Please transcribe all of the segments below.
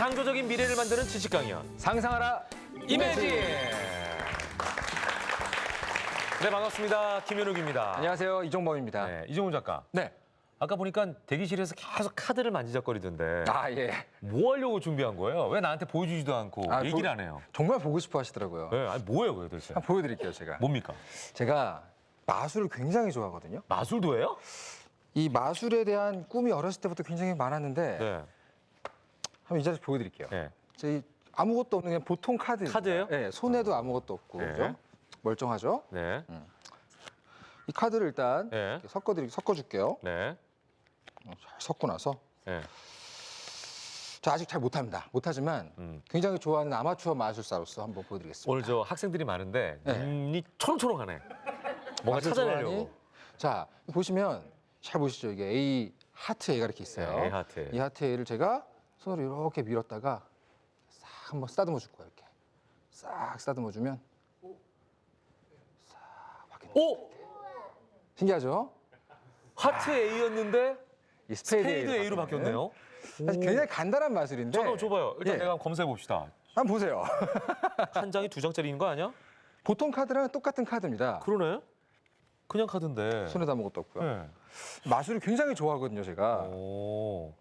창조적인 미래를 만드는 지식 강연 상상하라 이매진. 네, 반갑습니다. 김현욱입니다. 안녕하세요, 이종범입니다. 네, 이종훈 작가. 네. 아까 보니까 대기실에서 계속 카드를 만지작거리던데 아, 예. 뭐 하려고 준비한 거예요? 왜 나한테 보여주지도 않고 아, 얘기를 안 해요? 정말 보고 싶어 하시더라고요. 네, 아니 뭐예요, 그게 도대체? 한번 보여드릴게요, 제가. 뭡니까? 제가 마술을 굉장히 좋아하거든요. 마술도 해요? 이 마술에 대한 꿈이 어렸을 때부터 굉장히 많았는데 네. 한번 이 자리에서 보여드릴게요. 네. 제 아무것도 없는 그냥 보통 카드. 카드예요? 네, 손에도 아무것도 없고, 네. 그죠? 멀쩡하죠? 네. 이 카드를 일단 네. 이렇게 섞어줄게요. 네. 잘 섞고 나서. 네. 저 아직 잘 못합니다. 못하지만 굉장히 좋아하는 아마추어 마술사로서 한번 보여드리겠습니다. 오늘 저 학생들이 많은데 네. 눈이 초롱초롱하네. 뭔가 마술 찾아내려고. 좋아하니? 자, 보시면 잘 보시죠. 이게 A 하트 A가 이렇게 있어요. 네, A 하트. 이 하트 A를 제가 손으로 이렇게 밀었다가 싹 한번 쓰다듬어 줄 거예요. 이렇게 싹 쓰다듬어 주면 싹 바뀌는. 오! 신기하죠? 하트 A였는데 이 스페이드 A로 바뀌었네요. 사실 굉장히 간단한 마술인데. 잠깐만 줘봐요. 일단 예. 내가 한번 검사해 봅시다. 한번 보세요. 한 장이 두 장짜리인 거 아니야? 보통 카드랑 똑같은 카드입니다. 그러네. 그냥 카드인데. 손에도 아무것도 없고요. 네. 마술을 굉장히 좋아하거든요, 제가. 오,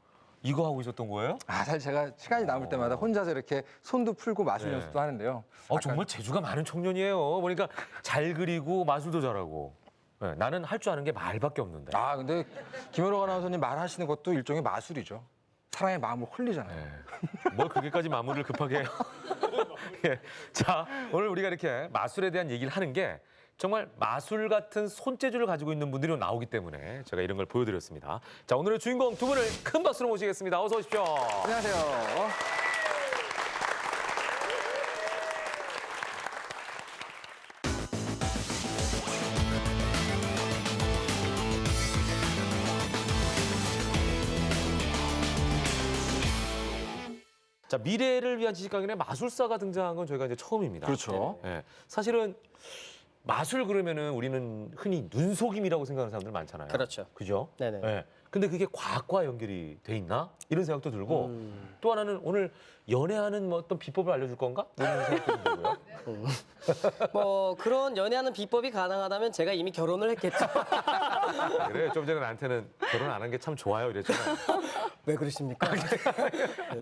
이거 하고 있었던 거예요? 아, 사실 제가 시간이 남을 때마다 혼자서 이렇게 손도 풀고 마술 네. 연습도 하는데요. 정말 재주가 많은 청년이에요. 보니까 잘 그리고 마술도 잘하고. 네, 나는 할 줄 아는 게 말밖에 없는데. 아, 근데 김현욱 아나운서님 말하시는 것도 일종의 마술이죠. 사람의 마음을 홀리잖아요. 네. 뭘 그렇게까지 마무리를 급하게 해요? 예. 자, 오늘 우리가 이렇게 마술에 대한 얘기를 하는 게 정말 마술 같은 손재주를 가지고 있는 분들이 나오기 때문에 제가 이런 걸 보여드렸습니다. 자, 오늘의 주인공 두 분을 큰 박수로 모시겠습니다. 어서 오십시오. 안녕하세요. 자, 미래를 위한 지식 강연에 마술사가 등장한 건 저희가 이제 처음입니다. 그렇죠. 예. 사실은 마술 그러면은 우리는 흔히 눈속임이라고 생각하는 사람들 많잖아요. 그렇죠. 그죠? 네네. 예. 근데 그게 과학과 연결이 돼 있나? 이런 생각도 들고 또 하나는 오늘 연애하는 뭐 어떤 비법을 알려줄 건가? 이런 생각도 들고요. 뭐 그런 연애하는 비법이 가능하다면 제가 이미 결혼을 했겠죠. 그래, 좀 전에 나한테는 결혼 안 한 게 참 좋아요 이랬잖아요. 왜 그러십니까?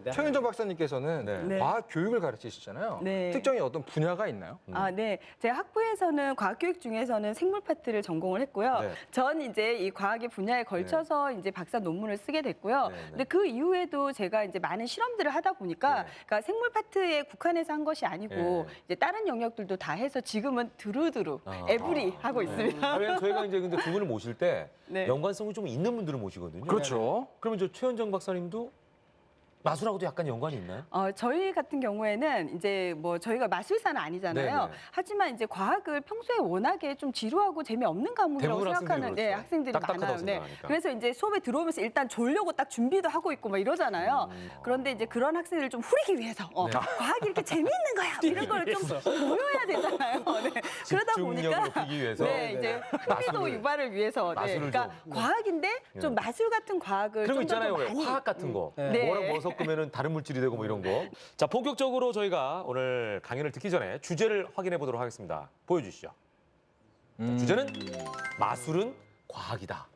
네. 최윤정 박사님께서는 네. 과학 교육을 가르치시잖아요. 네. 특정의 어떤 분야가 있나요? 네. 제 학부에서는 과학교육 중에서는 생물 파트를 전공을 했고요. 네. 전 이제 이 과학의 분야에 걸쳐서 이제 박사 논문을 쓰게 됐고요. 네, 네. 근데 그 이후에도 제가 이제 많은 실험들을 하다 보니까 네. 그러니까 생물 파트에 국한해서 한 것이 아니고 네. 이제 다른 영역들도 다 해서 지금은 두루두루 에브리 하고 있습니다. 왜냐면 저희가 이제 근데 두 분을 모실 때 네. 연관성이 좀 있는 분들을 모시거든요. 그렇죠. 그러면 저 최현정 박사님도 마술하고도 약간 연관이 있나요? 저희 같은 경우에는 이제 뭐 저희가 마술사는 아니잖아요. 네네. 하지만 이제 과학을 평소에 워낙에 좀 지루하고 재미없는 과목이라고 대부분 생각하는 학생들이 그렇죠. 학생들이 딱딱하다고 많아요. 생각하니까. 그래서 이제 수업에 들어오면서 일단 졸려고 딱 준비도 하고 있고 막 이러잖아요. 그런데 이제 그런 학생들을 좀 후리기 위해서 네. 과학이 이렇게 재미있는 거야. 이런 거를 좀 보여야 되잖아요. 네. 그러다 보니까 집중력을 높이기 위해서. 네, 이제 흥미도 마술을. 유발을 위해서 마술을 그러니까 좀. 과학인데 좀 마술 같은 과학을 그런 거 좀 더 있잖아요. 왜 많이 화학 같은 거. 네. 뭐랑 뭐 섞으면 다른 물질이 되고 뭐 이런 거. 자, 본격적으로 저희가 오늘 강연을 듣기 전에 주제를 확인해 보도록 하겠습니다. 보여주시죠. 자, 주제는 마술은 과학이다.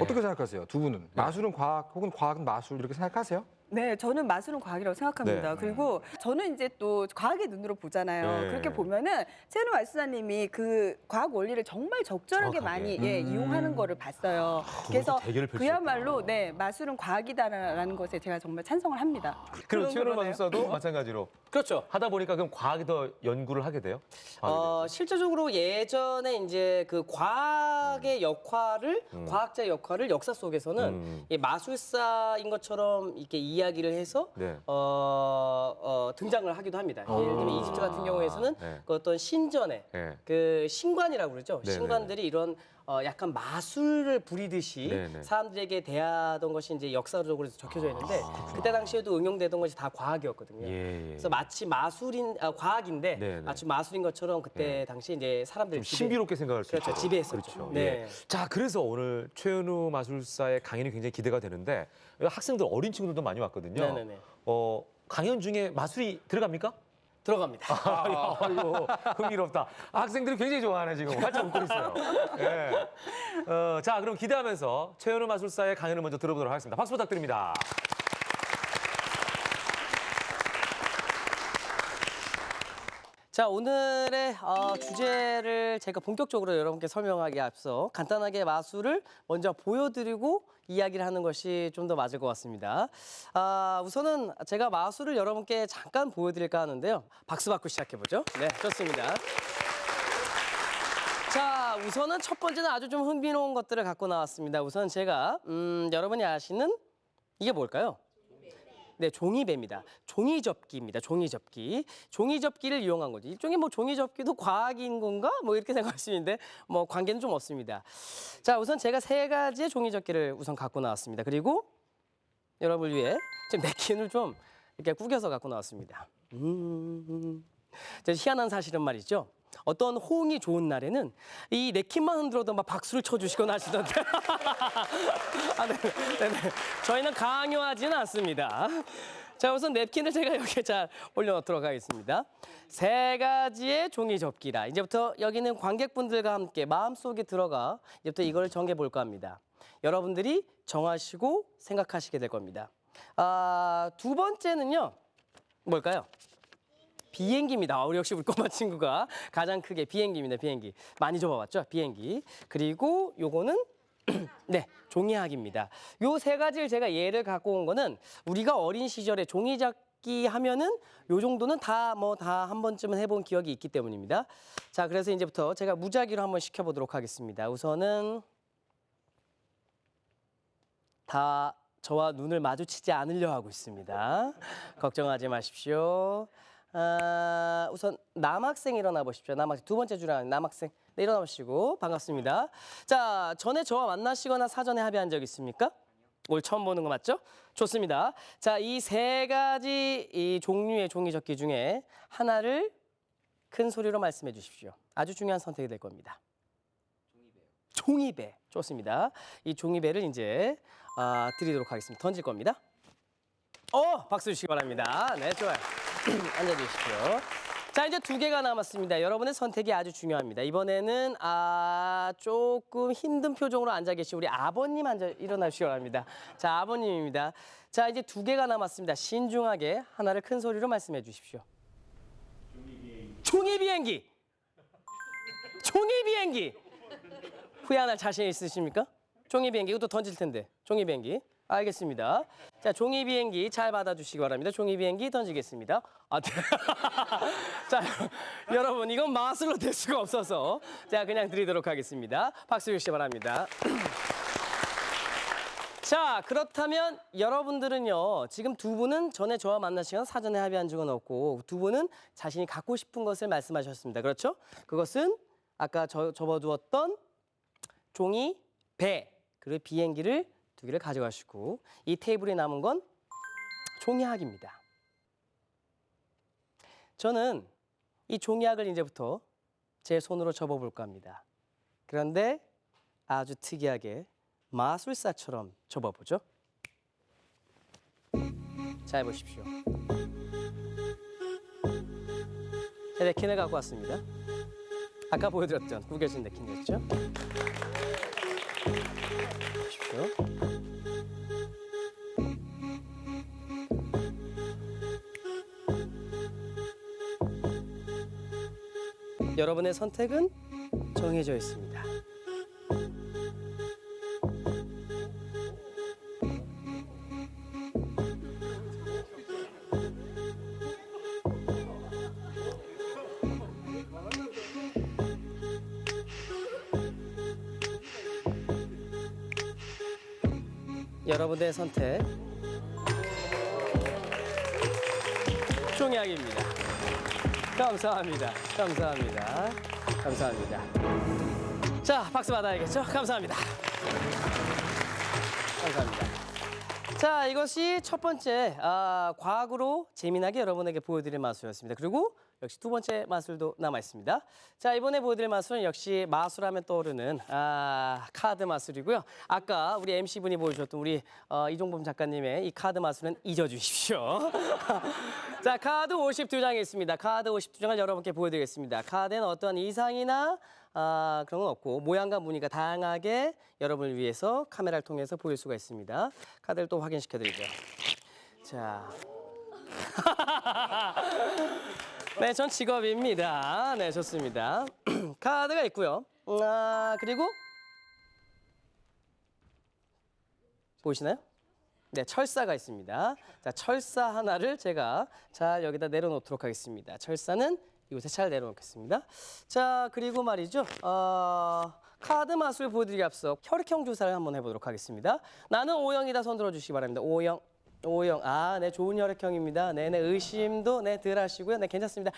어떻게 생각하세요? 두 분은 마술은 과학 혹은 과학은 마술 이렇게 생각하세요? 네, 저는 마술은 과학이라고 생각합니다. 네. 그리고 저는 이제 또 과학의 눈으로 보잖아요. 네. 그렇게 보면은 최은우 마술사님이 그 과학 원리를 정말 적절하게 정확하게. 많이 이용하는 거를 봤어요. 그것도 대결을 펼치셨구나. 그야말로 네 마술은 과학이다라는 것에 제가 정말 찬성을 합니다. 그럼 그런 최현우 거네요. 마술사도 마찬가지로 그렇죠. 하다 보니까 그럼 과학이 더 연구를 하게 돼요? 실제적으로 예전에 이제 그 과학의 역할을 과학자의 역할을 역사 속에서는 이 마술사인 것처럼 이렇게 이야기를 해서 네. 등장을 하기도 합니다. 예를 들면 이집트 같은 경우에서는 네. 그 어떤 신전에 네. 그 신관이라고 그러죠. 네네. 신관들이 이런 약간 마술을 부리듯이 네네. 사람들에게 대하던 것이 이제 역사적으로 적혀져 있는데 그때 당시에도 응용되던 것이 다 과학이었거든요. 예. 그래서 마치 과학인데 네네. 마치 마술인 것처럼 그때 당시 이제 사람들이 좀 신비롭게 생각할 수 그렇죠. 있죠. 지배했었죠. 그렇죠. 네. 예. 자, 그래서 오늘 최은우 마술사의 강연이 굉장히 기대가 되는데 학생들 어린 친구들도 많이 왔거든요. 네네네. 강연 중에 마술이 들어갑니까? 들어갑니다. 아이고, 흥미롭다. 학생들이 굉장히 좋아하네, 지금. 활짝 웃고 있어요. 예. 자, 그럼 기대하면서 최현우 마술사의 강연을 먼저 들어보도록 하겠습니다. 박수 부탁드립니다. 자, 오늘의 주제를 제가 본격적으로 여러분께 설명하기에 앞서 간단하게 마술을 먼저 보여드리고 이야기를 하는 것이 좀 더 맞을 것 같습니다. 우선은 제가 마술을 여러분께 잠깐 보여드릴까 하는데요. 박수 받고 시작해보죠. 네, 좋습니다. 자, 우선은 첫 번째는 아주 좀 흥미로운 것들을 갖고 나왔습니다. 우선 제가 여러분이 아시는 이게 뭘까요? 네, 종이배입니다. 종이접기입니다. 종이접기. 종이접기를 이용한 거죠. 일종의 뭐 종이접기도 과학인 건가? 뭐 이렇게 생각할 수 있는데 뭐 관계는 좀 없습니다. 자, 우선 제가 3가지의 종이접기를 우선 갖고 나왔습니다. 그리고 여러분을 위해 지금 냅킨을 좀 이렇게 구겨서 갖고 나왔습니다. 희한한 사실은 말이죠. 어떤 호응이 좋은 날에는 이 냅킨만 흔들어도 막 박수를 쳐주시곤 하시던데. 네네. 저희는 강요하지는 않습니다. 자, 우선 냅킨을 제가 여기에 잘 올려놓도록 하겠습니다. 3가지의 종이 접기라. 이제부터 여기는 관객분들과 함께 마음속에 들어가 이제부터 이걸 정해 볼까 합니다. 여러분들이 정하시고 생각하시게 될 겁니다. 2번째는요. 뭘까요? 비행기입니다. 우리 역시 우리 꼬마 친구가 가장 크게 비행기입니다. 비행기. 많이 접어봤죠? 비행기. 그리고 요거는 네, 종이학입니다. 요 3가지를 제가 예를 갖고 온 거는 우리가 어린 시절에 종이접기 하면은 요 정도는 다 한 번쯤은 해본 기억이 있기 때문입니다. 자, 그래서 이제부터 제가 무작위로 한번 시켜보도록 하겠습니다. 우선은 다 저와 눈을 마주치지 않으려 하고 있습니다. 걱정하지 마십시오. 우선 남학생 일어나 보십시오. 남학생 2번째 줄에 남학생. 네, 일어나 보시고 반갑습니다. 자, 전에 저와 만나시거나 사전에 합의한 적 있습니까? 오늘 처음 보는 거 맞죠? 좋습니다. 자, 이 3가지 이 종류의 종이접기 중에 하나를 큰 소리로 말씀해 주십시오. 아주 중요한 선택이 될 겁니다. 종이배. 좋습니다. 이 종이배를 이제 드리도록 하겠습니다. 던질 겁니다. 박수 주시기 바랍니다. 네, 좋아요. 앉아주십시오. 자, 이제 2개가 남았습니다. 여러분의 선택이 아주 중요합니다. 이번에는 조금 힘든 표정으로 앉아 계신 우리 아버님 일어나 주시기 바랍니다. 자, 아버님입니다. 자, 이제 2개가 남았습니다. 신중하게 하나를 큰 소리로 말씀해 주십시오. 종이비행기. 종이비행기. 후회 안 할 자신 있으십니까? 종이비행기 이것도 던질 텐데. 종이비행기. 알겠습니다. 자, 종이비행기 잘 받아주시기 바랍니다. 종이비행기 던지겠습니다. 네. 자, 여러분 이건 마술로 될 수가 없어서 자, 그냥 드리도록 하겠습니다. 박수 주시기 바랍니다. 자, 그렇다면 여러분들은요. 지금 2분은 전에 저와 만나시거나 사전에 합의한 적은 없고 2분은 자신이 갖고 싶은 것을 말씀하셨습니다. 그렇죠? 그것은 아까 접어두었던 종이 배 그리고 비행기를 2개를 가져가시고 이 테이블에 남은 건 종이학입니다. 저는 이 종이학을 이제부터 제 손으로 접어볼까 합니다. 그런데 아주 특이하게 마술사처럼 접어보죠. 잘 보십시오. 냅킨을 갖고 왔습니다. 아까 보여드렸던 구겨진 냅킨이었죠. 보십시오. 여러분의 선택은 정해져 있습니다. 여러분의 선택 종이학입니다. 감사합니다. 감사합니다. 감사합니다. 자, 박수 받아야겠죠? 감사합니다. 감사합니다. 자, 이것이 첫 번째 과학으로 재미나게 여러분에게 보여드릴 마술이었습니다. 그리고 역시 두 번째 마술도 남아 있습니다. 자, 이번에 보여드릴 마술은 역시 마술하면 떠오르는 카드 마술이고요. 아까 우리 MC분이 보여주셨던 우리 이종범 작가님의 이 카드 마술은 잊어주십시오. 자, 카드 52장이 있습니다. 카드 52장을 여러분께 보여드리겠습니다. 카드에는 어떠한 이상이나 그런 건 없고 모양과 무늬가 다양하게 여러분을 위해서 카메라를 통해서 보일 수가 있습니다. 카드를 또 확인시켜드리죠. 자, 네, 전 직업입니다. 네, 좋습니다. 카드가 있고요. 그리고 보이시나요? 네, 철사가 있습니다. 자, 철사 하나를 제가 잘 여기다 내려놓도록 하겠습니다. 철사는 이곳에 잘 내려놓겠습니다. 자, 그리고 말이죠. 카드 마술 보여드리기 앞서 혈액형 조사를 한번 해보도록 하겠습니다. 나는 O형이다. 손 들어주시기 바랍니다. O형. O형. 네, 좋은 혈액형입니다. 네네, 의심도 덜 하시고요. 네, 괜찮습니다.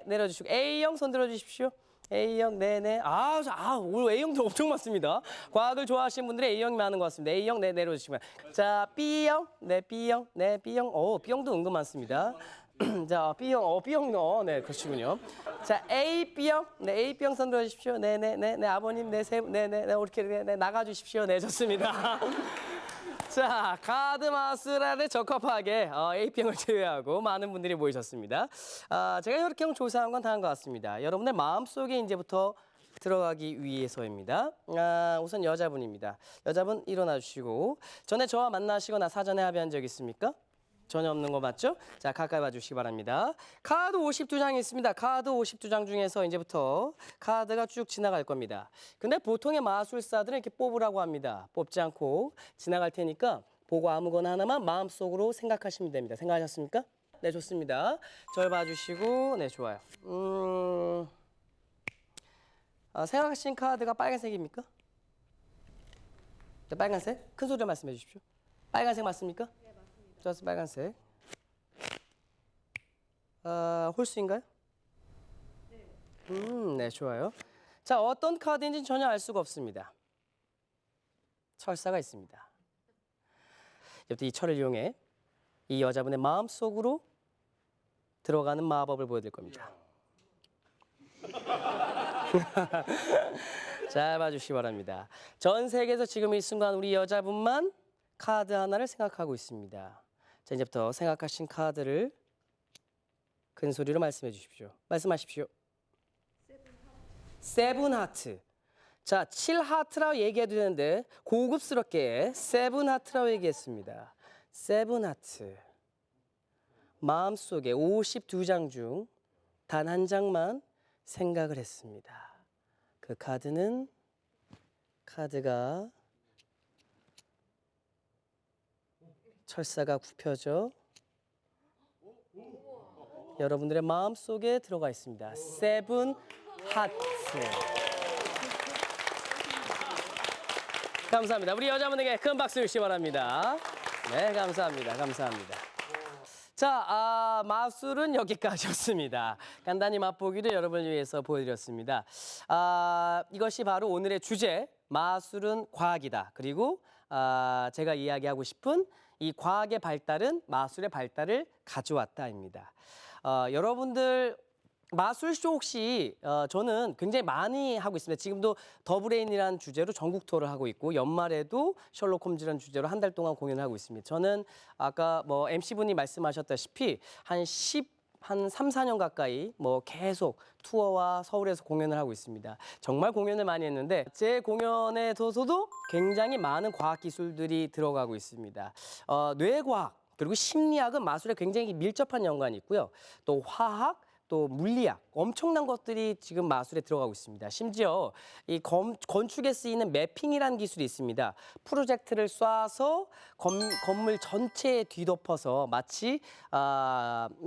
내려주시고. A형 손 들어주십시오. A형, 네네. 오늘 A형도 엄청 많습니다. 과학을 좋아하시는 분들이 A형이 많은 것 같습니다. A형, 네, 내려주시면. 자, B형, 네, B형, 네, B형. B형도 은근 많습니다. 자, B형, B형, 네, 그러시군요. 자, AB형, 네, AB형 손 들어주십시오. 네네네, 아버님, 네, 네네, 이렇게 나가주십시오. 네, 좋습니다. 자, 카드 마술에 적합하게 AP형을 제외하고 많은 분들이 모이셨습니다. 제가 혈액형 조사한 건 다음과 같습니다. 여러분의 마음속에 이제부터 들어가기 위해서입니다. 우선 여자분입니다. 여자분 일어나 주시고 전에 저와 만나시거나 사전에 합의한 적 있습니까? 전혀 없는 거 맞죠? 자, 가까이 봐주시기 바랍니다. 카드 52장이 있습니다. 카드 52장 중에서 이제부터 카드가 쭉 지나갈 겁니다. 근데 보통의 마술사들은 이렇게 뽑으라고 합니다. 뽑지 않고 지나갈 테니까 보고 아무거나 하나만 마음속으로 생각하시면 됩니다. 생각하셨습니까? 네, 좋습니다. 절 봐주시고, 네, 좋아요. 생각하신 카드가 빨간색입니까? 네, 빨간색? 큰 소리로 말씀해 주십시오. 빨간색 맞습니까? 좋았어, 빨간색. 홀수인가요? 네, 좋아요. 자, 어떤 카드인지는 전혀 알 수가 없습니다. 철사가 있습니다. 이제부터 이 철을 이용해 이 여자분의 마음속으로 들어가는 마법을 보여드릴 겁니다. 잘 봐주시기 바랍니다. 전 세계에서 지금 이 순간 우리 여자분만 카드 하나를 생각하고 있습니다. 자, 이제부터 생각하신 카드를 큰 소리로 말씀해 주십시오. 말씀하십시오. 세븐 하트. 자, 7하트라고 얘기해도 되는데 고급스럽게 세븐 하트라고 얘기했습니다. 세븐 하트. 마음속에 52장 중 단 한 장만 생각을 했습니다. 그 카드가 철사가 굽혀져 여러분들의 마음속에 들어가 있습니다. 세븐 하트. 감사합니다. 우리 여자분에게 큰 박수 주시기 바랍니다. 네, 감사합니다. 감사합니다. 자, 마술은 여기까지였습니다. 간단히 맛보기도 여러분을 위해서 보여드렸습니다. 이것이 바로 오늘의 주제, 마술은 과학이다. 그리고 제가 이야기하고 싶은 이 과학의 발달은 마술의 발달을 가져왔다입니다. 여러분들 마술쇼 혹시 저는 굉장히 많이 하고 있습니다. 지금도 더브레인이라는 주제로 전국 투어를 하고 있고 연말에도 셜록 홈즈라는 주제로 한 달 동안 공연을 하고 있습니다. 저는 아까 MC분이 말씀하셨다시피 한 3, 4년 가까이 계속 투어와 서울에서 공연을 하고 있습니다. 정말 공연을 많이 했는데 제 공연에서도 굉장히 많은 과학 기술들이 들어가고 있습니다. 뇌과학 그리고 심리학은 마술에 굉장히 밀접한 연관이 있고요. 또 화학, 또 물리학 엄청난 것들이 지금 마술에 들어가고 있습니다. 심지어 이 건축에 쓰이는 매핑이라는 기술이 있습니다. 프로젝트를 쏴서 건물 전체에 뒤덮어서 마치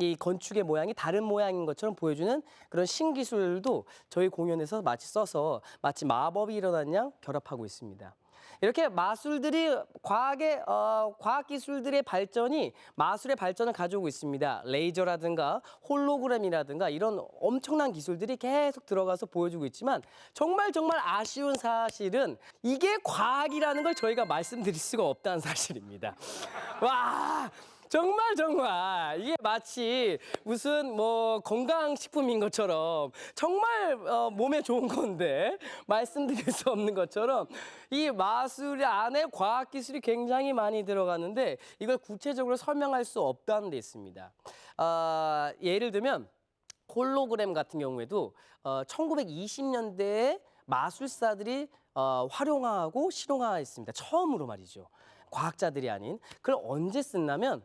이 건축의 모양이 다른 모양인 것처럼 보여주는 그런 신기술도 저희 공연에서 마치 써서 마치 마법이 일어난 양 결합하고 있습니다. 이렇게 마술들이 과학 기술들의 발전이 마술의 발전을 가져오고 있습니다. 레이저라든가 홀로그램이라든가 이런 엄청난 기술들이 계속 들어가서 보여주고 있지만 정말 아쉬운 사실은 이게 과학이라는 걸 저희가 말씀드릴 수가 없다는 사실입니다. 와, 정말 이게 마치 무슨 뭐 건강식품인 것처럼 정말 몸에 좋은 건데 말씀드릴 수 없는 것처럼 이 마술 안에 과학기술이 굉장히 많이 들어가는데 이걸 구체적으로 설명할 수 없다는 데 있습니다. 예를 들면 홀로그램 같은 경우에도 1920년대에 마술사들이 활용하고 실용화했습니다. 처음으로 말이죠. 과학자들이 아닌. 그걸 언제 쓴다면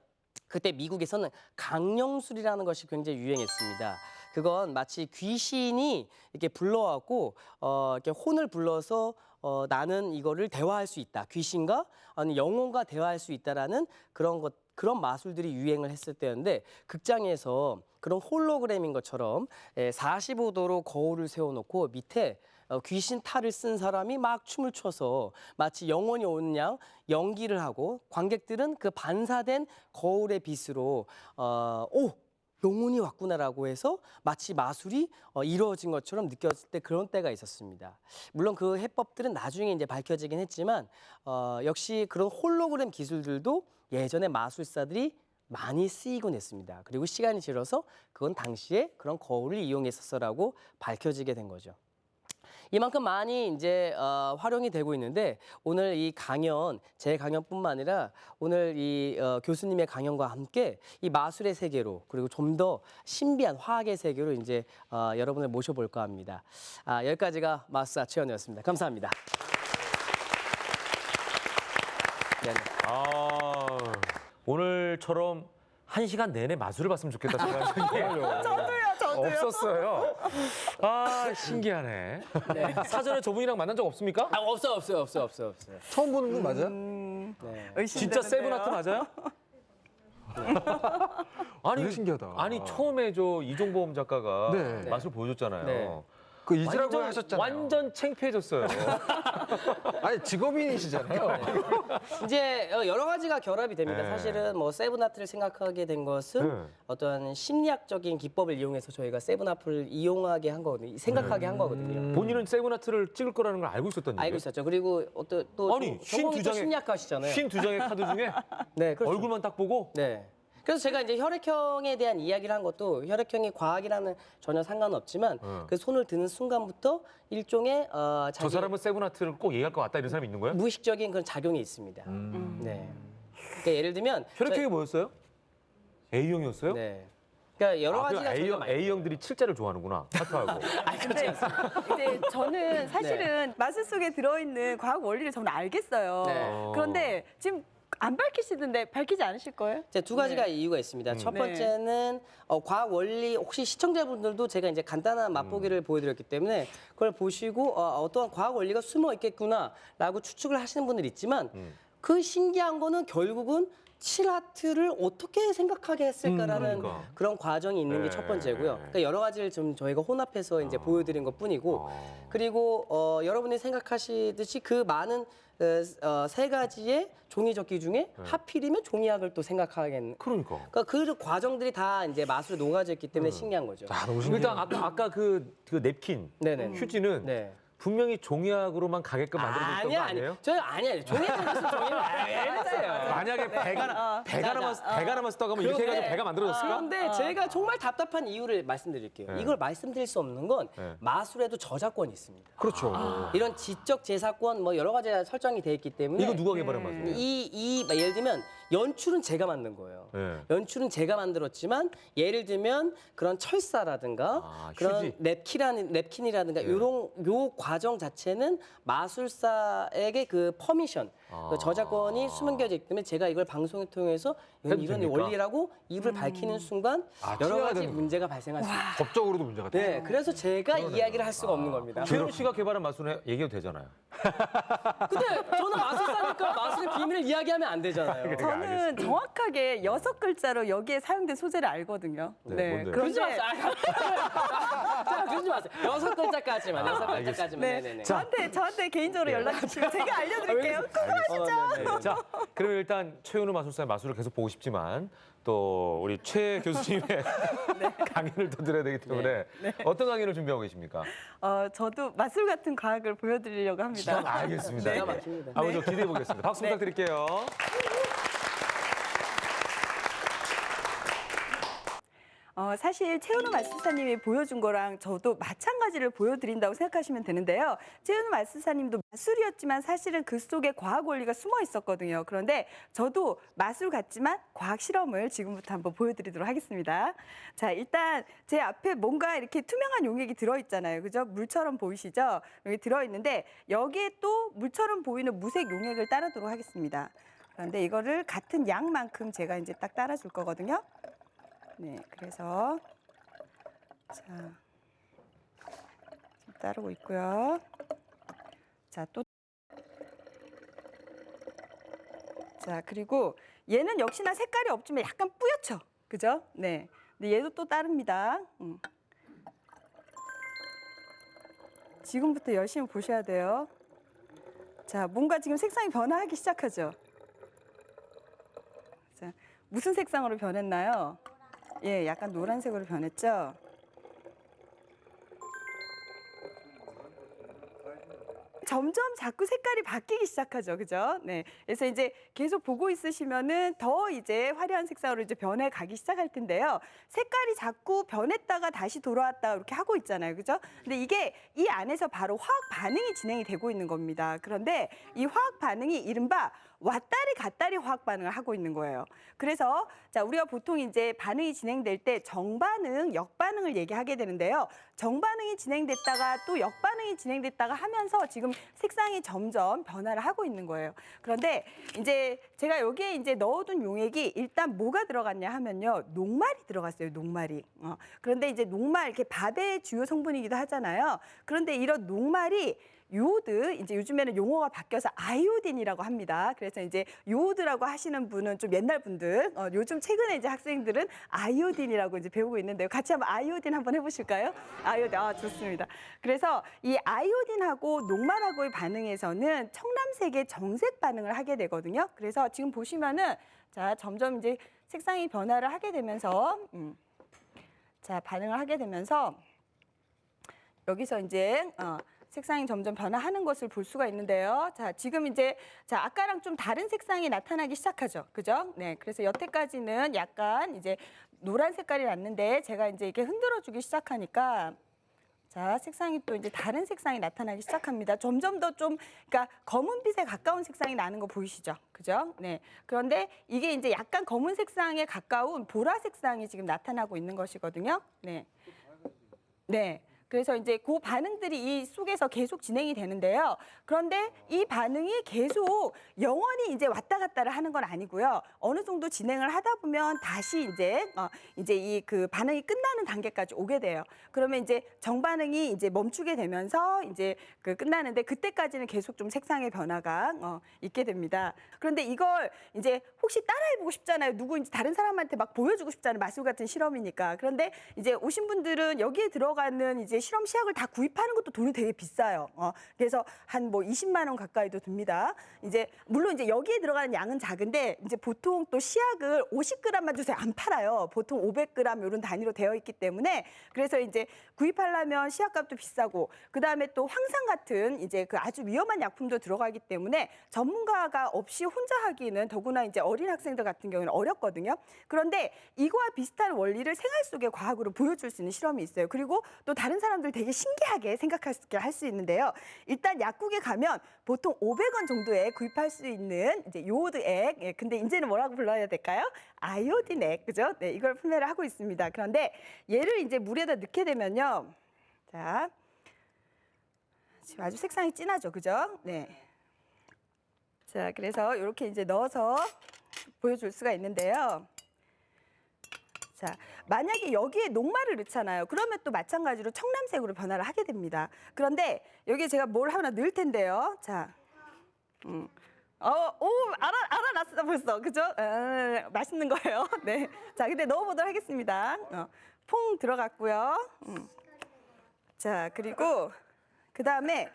그때 미국에서는 강령술이라는 것이 굉장히 유행했습니다. 그건 마치 귀신이 이렇게 불러왔고 이렇게 혼을 불러서 나는 이거를 대화할 수 있다. 귀신과 아니 영혼과 대화할 수 있다라는 그런 마술들이 유행을 했을 때였는데 극장에서 그런 홀로그램인 것처럼 45도로 거울을 세워놓고 밑에 귀신 탈을 쓴 사람이 막 춤을 춰서 마치 영혼이 오는 양 연기를 하고 관객들은 그 반사된 거울의 빛으로 오! 영혼이 왔구나라고 해서 마치 마술이 이루어진 것처럼 느꼈을 때 그런 때가 있었습니다. 물론 그 해법들은 나중에 이제 밝혀지긴 했지만 역시 그런 홀로그램 기술들도 예전에 마술사들이 많이 쓰이곤 했습니다. 그리고 시간이 지나서 그건 당시에 그런 거울을 이용했었어라고 밝혀지게 된 거죠. 이만큼 많이 이제 활용이 되고 있는데 오늘 이 강연, 제 강연뿐만 아니라 오늘 이 교수님의 강연과 함께 이 마술의 세계로 그리고 좀 더 신비한 화학의 세계로 이제 여러분을 모셔볼까 합니다. 여기까지가 마술사 최연우였습니다. 감사합니다. 네. 오늘처럼 1시간 내내 마술을 봤으면 좋겠다 생각이 저도요. 없었어요. 신기하네. 네. 사전에 저분이랑 만난 적 없습니까? 없어요. 처음 보는 분 맞아요? 네. 진짜 세븐아트 맞아요? 아니 되게 신기하다. 아니 처음에 저 이종범 작가가 네. 마술 보여줬잖아요. 네. 그 잊으라고 하셨잖아요. 완전 창피해졌어요. 아니 직업인이시잖아요. 이제 여러 가지가 결합이 됩니다. 네. 사실은 뭐 세븐아트를 생각하게 된 것은 네. 어떤 심리학적인 기법을 이용해서 저희가 세븐아트를 이용하게 한 거거든요. 생각하게 한 거거든요. 본인은 세븐아트를 찍을 거라는 걸 알고 있었던 알고 얘기예요? 있었죠. 그리고 또 아니, 전공이 또 심리학하시잖아요. 52장의 카드 중에 네, 그렇죠. 얼굴만 딱 보고 네. 그래서 제가 이제 혈액형에 대한 이야기를 한 것도 혈액형이 과학이라는 전혀 상관없지만 그 손을 드는 순간부터 일종의 저 자기 사람은 세븐아트를 꼭 얘기할 것 같다 이런 사람이 있는 거예요? 무의식적인 그런 작용이 있습니다. 네. 그러니까 예를 들면 혈액형이 뭐였어요? A형이었어요? 네. 그러니까 여러 그 가지가 저희가 많이 A형들이 칠자를 좋아하는구나. 하트하고. 근데 이제 저는 사실은 마술 속에 들어있는 과학 원리를 저는 알겠어요. 네. 그런데 지금 안 밝히시던데 밝히지 않으실 거예요? 이제 두 가지가 이유가 있습니다. 첫 네. 번째는 과학 원리 혹시 시청자분들도 제가 이제 간단한 맛보기를 보여드렸기 때문에 그걸 보시고 어떠한 과학 원리가 숨어 있겠구나라고 추측을 하시는 분들이 있지만 그 신기한 거는 결국은 칠하트를 어떻게 생각하게 했을까라는 그러니까. 그런 과정이 있는 게 첫 번째고요. 그러니까 여러 가지를 좀 저희가 혼합해서 이제 보여드린 것뿐이고 그리고 여러분이 생각하시듯이 그 많은 세 가지의 종이 접기 중에 하필이면 종이학을 또 생각하겠는. 그러니까. 그러니까 그 과정들이 다 이제 마술에 녹아져 있기 때문에 신기한 거죠. 너무 신기해. 일단 아까 그 냅킨, 네네. 휴지는 네. 분명히 종이학으로만 가게끔 만들어줬던 거 아니에요? 아니에요. 종이학을 종이를 알았어요. 만약에 배가 남았었다고 하면 이렇게 해가지고 배가 만들어졌을까? 그런데 제가 정말 답답한 이유를 말씀드릴게요. 네. 이걸 말씀드릴 수 없는 건 네. 마술에도 저작권이 있습니다. 그렇죠. 이런 지적 재산권 뭐 여러 가지가 설정이 돼 있기 때문에 이거 누가 개발한 맛이에요? 예를 들면 연출은 제가 만든 거예요. 네. 연출은 제가 만들었지만 예를 들면 그런 철사라든가 그런 휴지. 냅킨이라든가 요 과정 자체는 마술사에게 그 퍼미션, 그 저작권이 숨겨져 있기 때문에 제가 이걸 방송을 통해서 해도 이런 됩니까? 원리라고 입을 밝히는 순간 여러 튀어야 가지 되는 문제가 발생할 수 있어요. 법적으로도 문제가 돼. 네, 그래서 제가 이야기를 할 수가 없는 겁니다. 최윤 씨가 개발한 마술은 얘기해도 되잖아요. 근데 저는 마술사니까 마술의 비밀을 이야기하면 안 되잖아요. 저는 정확하게 6글자로 여기에 사용된 소재를 알거든요. 네, 뭔데요? 그러지 그런데 마세요. 자, 그러지 마세요. 6글자까지만, 6글자까지만. 네네네. 저한테 개인적으로 연락 주시면 제가 알려드릴게요. 네네. 자, 그러면 일단 최윤우 마술사의 마술을 계속 보고 싶지만 또 우리 최 교수님의 강의를 또 들어야 되기 때문에 어떤 강의를 준비하고 계십니까? 저도 마술 같은 과학을 보여드리려고 합니다. 알겠습니다. 기가 막힙니다. 한번 좀 기대해 보겠습니다. 박수 부탁드릴게요. 사실 최은우 마술사님이 보여준 거랑 저도 마찬가지를 보여드린다고 생각하시면 되는데요. 최은우 마술사님도 마술이었지만 사실은 그 속에 과학 원리가 숨어 있었거든요. 그런데 저도 마술 같지만 과학 실험을 지금부터 한번 보여드리도록 하겠습니다. 자, 일단 제 앞에 뭔가 이렇게 투명한 용액이 들어있잖아요. 그죠? 물처럼 보이시죠? 여기 들어있는데 여기에 또 물처럼 보이는 무색 용액을 따르도록 하겠습니다. 그런데 이거를 같은 양만큼 제가 이제 딱 따라줄 거거든요. 네, 그래서 자 지금 따르고 있고요. 자, 또 자, 그리고 얘는 역시나 색깔이 없지만 약간 뿌옇죠, 그죠? 네, 근데 얘도 또 따릅니다. 지금부터 열심히 보셔야 돼요. 자, 뭔가 지금 색상이 변화하기 시작하죠. 자, 무슨 색상으로 변했나요? 예, 약간 노란색으로 변했죠. 점점 자꾸 색깔이 바뀌기 시작하죠, 그죠? 네, 그래서 이제 계속 보고 있으시면은 더 이제 화려한 색상으로 이제 변해 가기 시작할 텐데요. 색깔이 자꾸 변했다가 다시 돌아왔다 이렇게 하고 있잖아요, 그죠? 근데 이게 이 안에서 바로 화학 반응이 진행이 되고 있는 겁니다. 그런데 이 화학 반응이 이른바 왔다리 갔다리 화학 반응을 하고 있는 거예요. 그래서 자, 우리가 보통 이제 반응이 진행될 때 정반응, 역반응을 얘기하게 되는데요. 정반응이 진행됐다가 또 역반응이 진행됐다가 하면서 지금 색상이 점점 변화를 하고 있는 거예요. 그런데 이제 제가 여기에 이제 넣어둔 용액이 일단 뭐가 들어갔냐 하면요. 녹말이 들어갔어요, 녹말이. 그런데 이제 녹말, 이렇게 밥의 주요 성분이기도 하잖아요. 그런데 이런 녹말이 요오드, 이제 요즘에는 용어가 바뀌어서 아이오딘이라고 합니다. 그래서 이제 요오드라고 하시는 분은 좀 옛날 분들, 요즘 최근에 이제 학생들은 아이오딘이라고 이제 배우고 있는데요. 같이 한번 아이오딘 한번 해보실까요? 아이오딘, 좋습니다. 그래서 이 아이오딘하고 녹말하고의 반응에서는 청람색의 정색 반응을 하게 되거든요. 그래서 지금 보시면은 자, 점점 이제 색상이 변화를 하게 되면서, 자, 반응을 하게 되면서 여기서 이제 색상이 점점 변화하는 것을 볼 수가 있는데요. 자, 지금 이제 자, 아까랑 좀 다른 색상이 나타나기 시작하죠. 그죠? 네. 그래서 여태까지는 약간 이제 노란 색깔이 났는데 제가 이제 이렇게 흔들어 주기 시작하니까 자, 색상이 또 이제 다른 색상이 나타나기 시작합니다. 점점 더 좀, 그러니까 검은빛에 가까운 색상이 나는 거 보이시죠? 그죠? 네. 그런데 이게 이제 약간 검은 색상에 가까운 보라 색상이 지금 나타나고 있는 것이거든요. 네. 네. 그래서 이제 그 반응들이 이 속에서 계속 진행이 되는데요. 그런데 이 반응이 계속 영원히 이제 왔다 갔다를 하는 건 아니고요. 어느 정도 진행을 하다 보면 다시 이제 이 그 반응이 끝나는 단계까지 오게 돼요. 그러면 이제 정반응이 이제 멈추게 되면서 이제 그 끝나는데 그때까지는 계속 좀 색상의 변화가 있게 됩니다. 그런데 이걸 이제 혹시 따라해보고 싶잖아요. 누구인지 다른 사람한테 막 보여주고 싶잖아요. 마술 같은 실험이니까. 그런데 이제 오신 분들은 여기에 들어가는 이제 실험 시약을 다 구입하는 것도 돈이 되게 비싸요. 그래서 한 뭐 20만 원 가까이도 듭니다. 이제 물론 이제 여기에 들어가는 양은 작은데 이제 보통 또 시약을 50g만 주세요. 안 팔아요. 보통 500g 이런 단위로 되어 있기 때문에 그래서 이제 구입하려면 시약값도 비싸고 그다음에 또 황산 같은 이제 그 아주 위험한 약품도 들어가기 때문에 전문가가 없이 혼자 하기는 더구나 이제 어린 학생들 같은 경우는 어렵거든요. 그런데 이거와 비슷한 원리를 생활 속의 과학으로 보여줄 수 있는 실험이 있어요. 그리고 또 다른 사람들 되게 신기하게 생각할 수 있게 할 수 있는데요. 일단 약국에 가면 보통 500원 정도에 구입할 수 있는 이제 요오드액, 예, 근데 이제는 뭐라고 불러야 될까요? 아이오딘액, 그죠? 네, 이걸 판매를 하고 있습니다. 그런데 얘를 이제 물에다 넣게 되면요, 자, 지금 아주 색상이 진하죠, 그죠? 네. 자, 그래서 이렇게 이제 넣어서 보여줄 수가 있는데요. 자, 만약에 여기에 녹말을 넣잖아요. 그러면 또 마찬가지로 청람색으로 변화를 하게 됩니다. 그런데 여기에 제가 뭘 하나 넣을 텐데요. 자, 알아놨어 벌써, 그죠? 맛있는 거예요. 네. 자, 근데 넣어보도록 하겠습니다. 퐁 들어갔고요. 자, 그리고 그 다음에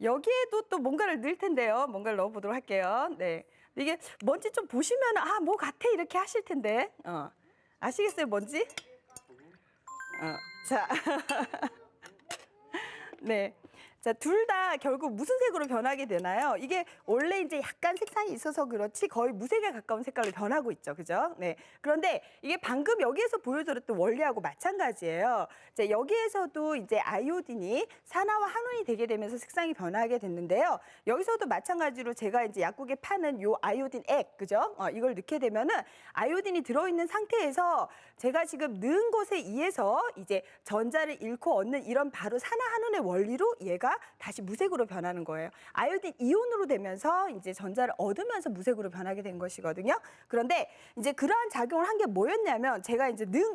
여기에도 또 뭔가를 넣을 텐데요. 뭔가를 넣어보도록 할게요. 네. 이게 뭔지 좀 보시면 뭐 같아 이렇게 하실 텐데. 아시겠어요, 뭔지? 자, 네. 자, 둘 다 결국 무슨 색으로 변하게 되나요? 이게 원래 이제 약간 색상이 있어서 그렇지 거의 무색에 가까운 색깔로 변하고 있죠. 그죠? 네. 그런데 이게 방금 여기에서 보여드렸던 원리하고 마찬가지예요. 자, 여기에서도 이제 아이오딘이 산화와 환원이 되게 되면서 색상이 변하게 됐는데요. 여기서도 마찬가지로 제가 이제 약국에 파는 요 아이오딘 액, 그죠? 이걸 넣게 되면은 아이오딘이 들어있는 상태에서 제가 지금 넣은 것에 의해서 이제 전자를 잃고 얻는 이런 바로 산화 환원의 원리로 얘가 다시 무색으로 변하는 거예요. 아이오딘 이온으로 되면서 이제 전자를 얻으면서 무색으로 변하게 된 것이거든요. 그런데 이제 그러한 작용을 한 게 뭐였냐면 제가 이제 넣은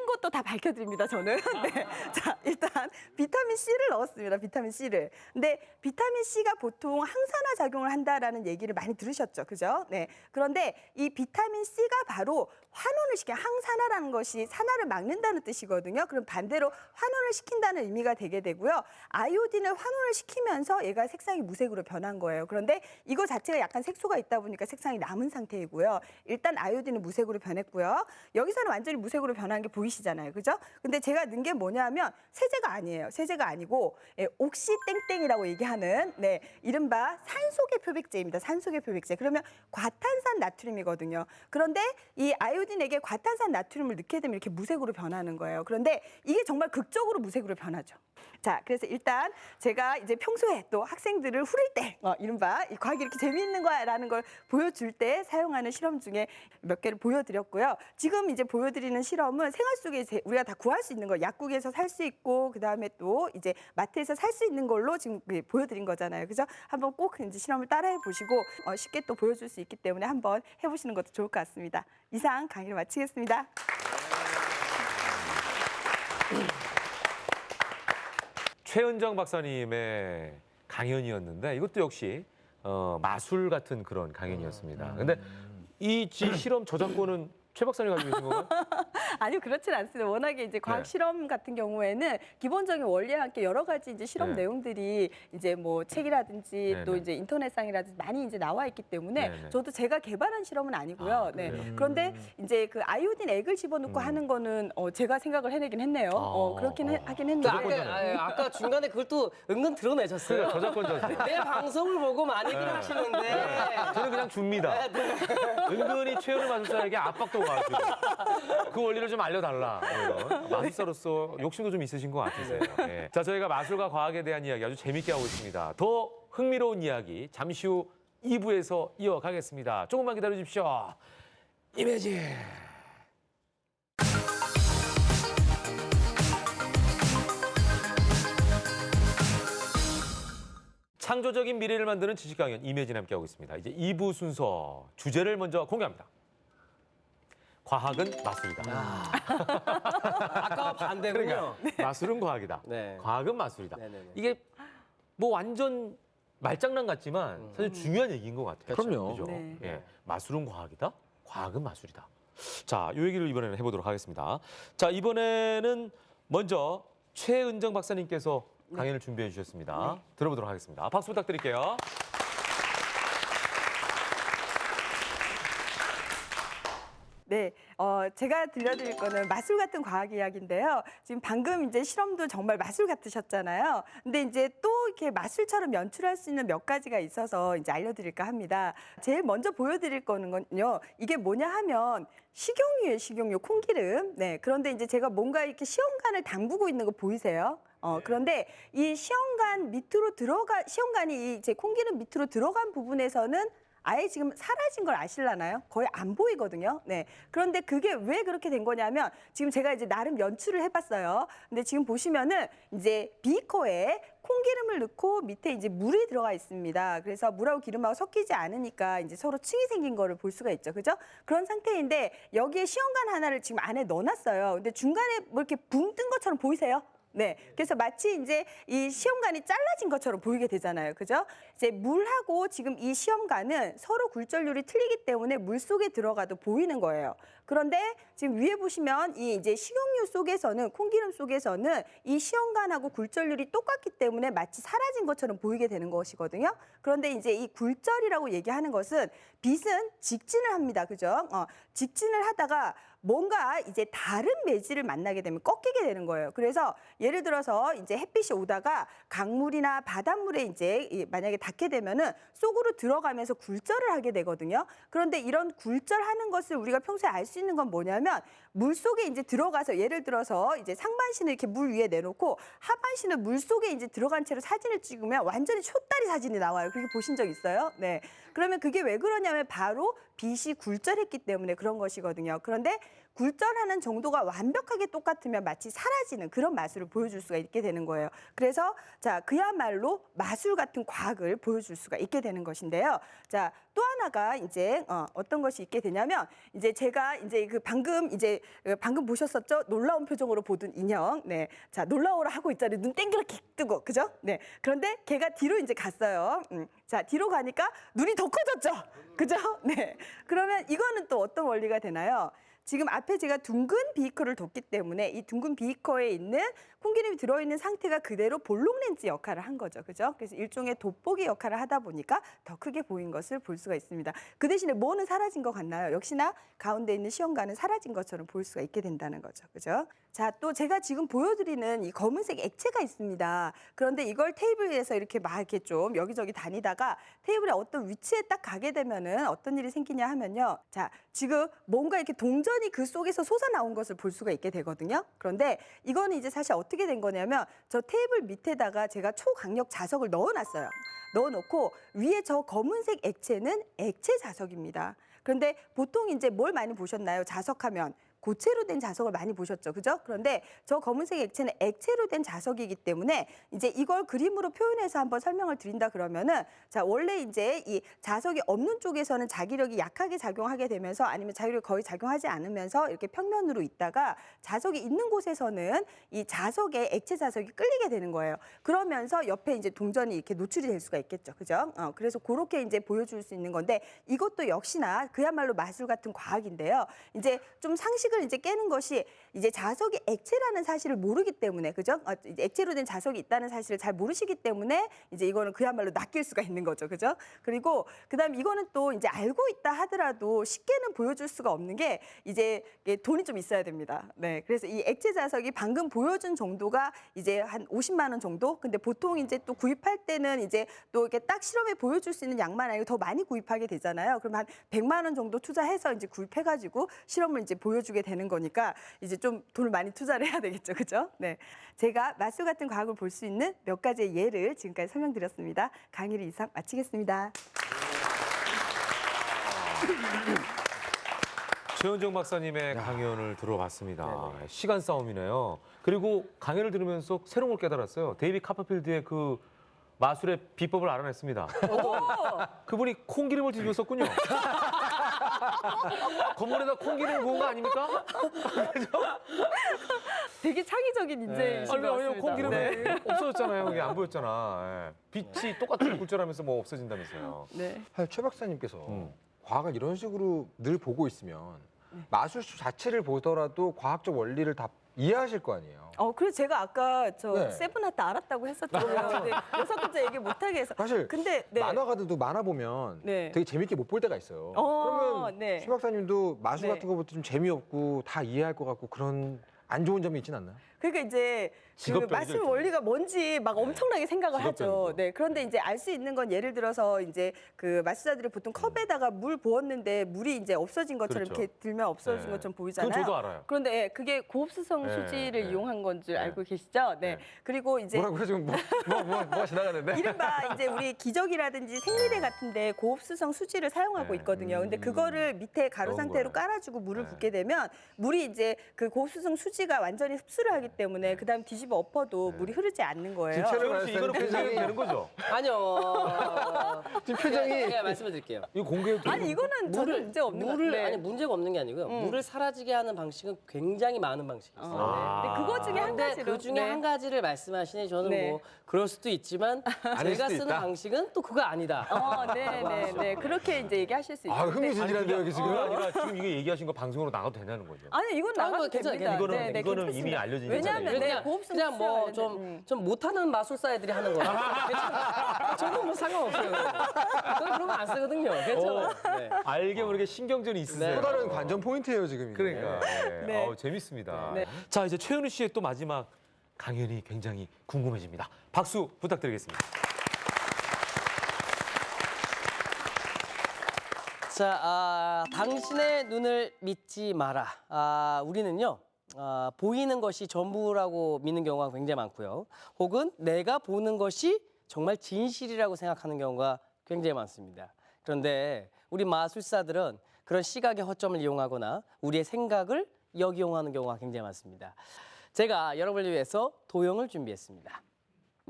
것도 다 밝혀드립니다. 저는. 네. 자, 일단 비타민 C를 넣었습니다. 비타민 C를. 근데 비타민 C가 보통 항산화 작용을 한다라는 얘기를 많이 들으셨죠, 그죠? 네. 그런데 이 비타민 C가 바로 환원을 시켜 항산화라는 것이 산화를 막는다는 뜻이거든요. 그럼 반대로 환원을 시킨다는 의미가 되게 되고요. 아이오딘을 환원을 시키면서 얘가 색상이 무색으로 변한 거예요. 그런데 이거 자체가 약간 색소가 있다 보니까 색상이 남은 상태이고요. 일단 아이오딘은 무색으로 변했고요. 여기서는 완전히 무색으로 변한 게 보이시잖아요. 그죠? 근데 제가 넣은 게 뭐냐면 세제가 아니에요. 세제가 아니고 옥시땡땡이라고 얘기하는 이른바 산소계 표백제입니다. 산소계 표백제. 그러면 과탄산 나트륨이거든요. 그런데 이 아이오딘에게 과탄산 나트륨을 넣게 되면 이렇게 무색으로 변하는 거예요. 그런데 이게 정말 극적으로 무색으로 변하죠. 자, 그래서 일단 제가 이제 평소에 또 학생들을 후릴 때 이른바 이 과학이 이렇게 재미있는 거야라는 걸 보여줄 때 사용하는 실험 중에 몇 개를 보여드렸고요. 지금 이제 보여드리는 실험은 생활 속에 우리가 다 구할 수 있는 거, 약국에서 살 수 있고 그다음에 또 이제 마트에서 살 수 있는 걸로 지금 보여드린 거잖아요. 그죠? 한번 꼭 이제 실험을 따라해 보시고 쉽게 또 보여줄 수 있기 때문에 한번 해보시는 것도 좋을 것 같습니다. 이상 강의를 마치겠습니다. 최은정 박사님의 강연이었는데 이것도 역시 마술 같은 그런 강연이었습니다. 근데 이 실험 저작권은 최 박사님 가지고 계신 건가요? 아니요, 그렇진 않습니다. 워낙에 이제 과학 네. 실험 같은 경우에는 기본적인 원리와 함께 여러 가지 이제 실험 네. 내용들이 이제 뭐 책이라든지 네, 또 네. 이제 인터넷상이라든지 많이 이제 나와 있기 때문에 네, 네. 저도 제가 개발한 실험은 아니고요. 네. 그래요? 그런데 이제 그 아이오딘 액을 집어넣고 하는 거는 제가 생각을 해내긴 했네요. 그렇긴 하긴 했는데. 저작권자네요. 아까 중간에 그걸 또 은근 드러내셨어요. 그러니까 저작권자세요. 내 방송을 보고 많이들 하시는데. 저는 그냥 줍니다. 은근히 최은우 마술사에게 압박도 가지고 그 원리를 좀 알려달라. 이런. 마술사로서 욕심도 좀 있으신 것 같으세요. 예. 자, 저희가 마술과 과학에 대한 이야기 아주 재밌게 하고 있습니다. 더 흥미로운 이야기 잠시 후 2부에서 이어가겠습니다. 조금만 기다려 주십시오. 이매진. 창조적인 미래를 만드는 지식 강연 이매진 함께하고 있습니다. 이제 2부 순서 주제를 먼저 공개합니다. 과학은 마술이다. 아까와 반대군요. 그러니까 마술은 과학이다. 네. 과학은 마술이다. 네네네. 이게 뭐 완전 말장난 같지만 사실 중요한 얘기인 것 같아요. 그럼요. 그죠? 네. 예, 마술은 과학이다. 과학은 마술이다. 자, 이 얘기를 이번에는 해보도록 하겠습니다. 자, 이번에는 먼저 최은정 박사님께서 강연을 준비해 주셨습니다. 들어보도록 하겠습니다. 박수 부탁드릴게요. 네, 제가 들려드릴 거는 마술 같은 과학 이야기인데요. 지금 방금 이제 실험도 정말 마술 같으셨잖아요. 근데 이제 또 이렇게 마술처럼 연출할 수 있는 몇 가지가 있어서 이제 알려드릴까 합니다. 제일 먼저 보여드릴 거는요. 이게 뭐냐 하면 식용유예요, 식용유, 콩기름. 네, 그런데 이제 제가 뭔가 이렇게 시험관을 담그고 있는 거 보이세요? 그런데 이 시험관이 이제 콩기름 밑으로 들어간 부분에서는 아예 지금 사라진 걸 아실라나요? 거의 안 보이거든요. 네. 그런데 그게 왜 그렇게 된 거냐면 지금 제가 이제 나름 연출을 해봤어요. 근데 지금 보시면은 이제 비커에 콩기름을 넣고 밑에 이제 물이 들어가 있습니다. 그래서 물하고 기름하고 섞이지 않으니까 이제 서로 층이 생긴 거를 볼 수가 있죠. 그죠? 그런 상태인데 여기에 시험관 하나를 지금 안에 넣어놨어요. 근데 중간에 뭐 이렇게 붕 뜬 것처럼 보이세요? 네, 그래서 마치 이제 이 시험관이 잘라진 것처럼 보이게 되잖아요, 그죠? 이제 물하고 지금 이 시험관은 서로 굴절률이 틀리기 때문에 물 속에 들어가도 보이는 거예요. 그런데 지금 위에 보시면 이 이제 식용유 속에서는 콩기름 속에서는 이 시험관하고 굴절률이 똑같기 때문에 마치 사라진 것처럼 보이게 되는 것이거든요. 그런데 이제 이 굴절이라고 얘기하는 것은 빛은 직진을 합니다, 그죠? 직진을 하다가 뭔가 이제 다른 매질을 만나게 되면 꺾이게 되는 거예요. 그래서 예를 들어서 이제 햇빛이 오다가 강물이나 바닷물에 이제 만약에 닿게 되면은 속으로 들어가면서 굴절을 하게 되거든요. 그런데 이런 굴절하는 것을 우리가 평소에 알 수 있는 건 뭐냐면 물 속에 이제 들어가서 예를 들어서 이제 상반신을 이렇게 물 위에 내놓고 하반신을 물 속에 이제 들어간 채로 사진을 찍으면 완전히 숏다리 사진이 나와요. 그렇게 보신 적 있어요? 네. 그러면 그게 왜 그러냐면 바로 빛이 굴절했기 때문에 그런 것이거든요. 그런데 굴절하는 정도가 완벽하게 똑같으면 마치 사라지는 그런 마술을 보여줄 수가 있게 되는 거예요. 그래서 자, 그야말로 마술 같은 과학을 보여줄 수가 있게 되는 것인데요. 자, 또 하나가 이제 어떤 것이 있게 되냐면 이제 제가 이제 방금 보셨었죠? 놀라운 표정으로 보던 인형. 네. 자, 놀라워라 하고 있잖아요. 눈 땡그랗게 뜨고. 그죠? 네. 그런데 걔가 뒤로 이제 갔어요. 자, 뒤로 가니까 눈이 더 커졌죠? 그죠? 네. 그러면 이거는 또 어떤 원리가 되나요? 지금 앞에 제가 둥근 비커를 뒀기 때문에 이 둥근 비커에 있는 콩기름이 들어있는 상태가 그대로 볼록 렌즈 역할을 한 거죠. 그죠? 그래서 일종의 돋보기 역할을 하다 보니까 더 크게 보인 것을 볼 수가 있습니다. 그 대신에 뭐는 사라진 것 같나요? 역시나 가운데 있는 시험관은 사라진 것처럼 볼 수가 있게 된다는 거죠. 그죠? 자, 또 제가 지금 보여드리는 이 검은색 액체가 있습니다. 그런데 이걸 테이블 위에서 이렇게 막 이렇게 좀 여기저기 다니다가 테이블의 어떤 위치에 딱 가게 되면은 어떤 일이 생기냐 하면요. 자, 지금 뭔가 이렇게 동전이 그 속에서 솟아나온 것을 볼 수가 있게 되거든요. 그런데 이거는 이제 사실 어떻게 된 거냐면 저 테이블 밑에다가 제가 초강력 자석을 넣어놨어요. 넣어놓고 위에 저 검은색 액체는 액체 자석입니다. 그런데 보통 이제 뭘 많이 보셨나요? 자석하면 고체로 된 자석을 많이 보셨죠, 그죠? 그런데 저 검은색 액체는 액체로 된 자석이기 때문에 이제 이걸 그림으로 표현해서 한번 설명을 드린다 그러면은 자, 원래 이제 이 자석이 없는 쪽에서는 자기력이 약하게 작용하게 되면서 아니면 자기력이 거의 작용하지 않으면서 이렇게 평면으로 있다가 자석이 있는 곳에서는 이 자석에 액체 자석이 끌리게 되는 거예요. 그러면서 옆에 이제 동전이 이렇게 노출이 될 수가 있겠죠, 그죠? 그래서 그렇게 이제 보여줄 수 있는 건데 이것도 역시나 그야말로 마술 같은 과학인데요. 이제 좀 상식을 이제 깨는 것이 이제 자석이 액체라는 사실을 모르기 때문에 그죠? 이제 액체로 된 자석이 있다는 사실을 잘 모르시기 때문에 이제 이거는 그야말로 낚일 수가 있는 거죠, 그죠? 그리고 그다음 이거는 또 이제 알고 있다 하더라도 쉽게는 보여줄 수가 없는 게 이제 돈이 좀 있어야 됩니다. 네, 그래서 이 액체 자석이 방금 보여준 정도가 이제 한 50만 원 정도. 근데 보통 이제 또 구입할 때는 이제 또 이렇게 딱 실험에 보여줄 수 있는 양만 아니고 더 많이 구입하게 되잖아요. 그럼 한 100만 원 정도 투자해서 이제 구입해가지고 실험을 이제 보여주게 되는 거니까 이제 좀 돈을 많이 투자를 해야 되겠죠, 그죠? 네, 제가 마술 같은 과학을 볼 수 있는 몇 가지의 예를 지금까지 설명드렸습니다. 강의를 이상 마치겠습니다. 최은정 박사님의 강연을 들어봤습니다. 시간 싸움이네요. 그리고 강연을 들으면서 새로운 걸 깨달았어요. 데이비 카퍼필드의 그 마술의 비법을 알아냈습니다. 그분이 콩기름을 뒤집었었군요. 건물에다 콩기름을 부은 거 아닙니까? 되게 창의적인 인재이신 것 같습니다. 콩기름이 네. 없어졌잖아요. 그게 안 보였잖아. 예. 빛이 똑같은 굴절하면서 뭐 없어진다면서요. 네. 사실 최 박사님께서 과학을 이런 식으로 늘 보고 있으면 마술쇼 자체를 보더라도 과학적 원리를 다 이해하실 거 아니에요. 그래서 제가 아까 저 네. 세븐아트 알았다고 했었잖아요. 근데 여섯 글자 얘기 못하게 해서. 사실 근데 네. 만화가들도 만화 보면 네. 되게 재밌게 못 볼 때가 있어요. 그러면 네. 최 박사님도 마술 네. 같은 거부터 좀 재미없고 다 이해할 것 같고 그런 안 좋은 점이 있진 않나요? 그러니까 이제 그 직업병이죠, 마술 일종의. 원리가 뭔지 막 엄청나게 생각을 하죠. 직업병이죠. 네. 그런데 이제 알 수 있는 건 예를 들어서 이제 그 마술사들이 보통 컵에다가 물 부었는데 물이 이제 없어진 것처럼 그렇죠. 이렇게 들면 없어진 네. 것처럼 보이잖아요. 그건 저도 알아요. 그런데 예, 그게 고흡수성 네, 수지를 네. 이용한 건 줄 네. 알고 계시죠? 네. 네. 그리고 이제 뭐라고 지금 뭐가 지나가는데? 이른바 이제 우리 기저귀라든지 생리대 같은데 고흡수성 수지를 사용하고 네. 있거든요. 근데 그거를 밑에 가루 넣은 상태로 거예요. 깔아주고 물을 네. 붓게 되면 물이 이제 그 고흡수성 수지가 완전히 흡수를 하기 때문에 그다음 뒤집어 엎어도 물이 흐르지 않는 거예요. 진짜로? 최은 씨 이거는 공개해도 되는 거죠? 아니요. 지금 표정이 제가 말씀을 드릴게요. 이거 공개해도 아니 이거는 저는 문제가 없는 것 물을 같아요. 아니 문제가 없는 게 아니고요. 물을 사라지게 하는 방식은 굉장히 많은 방식이 있어요. 아. 네. 근데 그거 중에 한 근데 가지로 그 중에 네. 한 가지를 말씀하시니 저는 네. 뭐 그럴 수도 있지만 아닐 제가 수도 쓰는 있다. 방식은 또 그거 아니다. 네. 그렇게 이제 얘기하실 수 있죠. 아 흥미진진한데요 여기 지금. 그게 아니라 지금 이게 얘기하신 거 방송으로 나가도 되냐는 거죠. 아니 이건 아, 나가도 이거 괜찮아요. 됩니다. 이거는 네, 이거는 괜찮습니다. 이미 알려진 왜냐하면 그냥, 고급스러운 그냥 뭐 수영을 좀 하는데, 좀 못하는 마술사 애들이 하는 거예요. 괜찮아요. 저는 뭐 상관없어요. 저는 그런 거 안 쓰거든요. 괜찮아요. 네. 알게 모르게 신경전이 있으세요. 또 다른 관전 포인트예요 지금. 이게. 그러니까. 네. 네. 아우, 재밌습니다. 네. 자, 이제 최현우 씨의 또 마지막 강연이 굉장히 궁금해집니다. 박수 부탁드리겠습니다. 자, 당신의 눈을 믿지 마라. 우리는요, 보이는 것이 전부라고 믿는 경우가 굉장히 많고요. 혹은 내가 보는 것이 정말 진실이라고 생각하는 경우가 굉장히 많습니다. 그런데 우리 마술사들은 그런 시각의 허점을 이용하거나 우리의 생각을 역이용하는 경우가 굉장히 많습니다. 제가 여러분을 위해서 도형을 준비했습니다.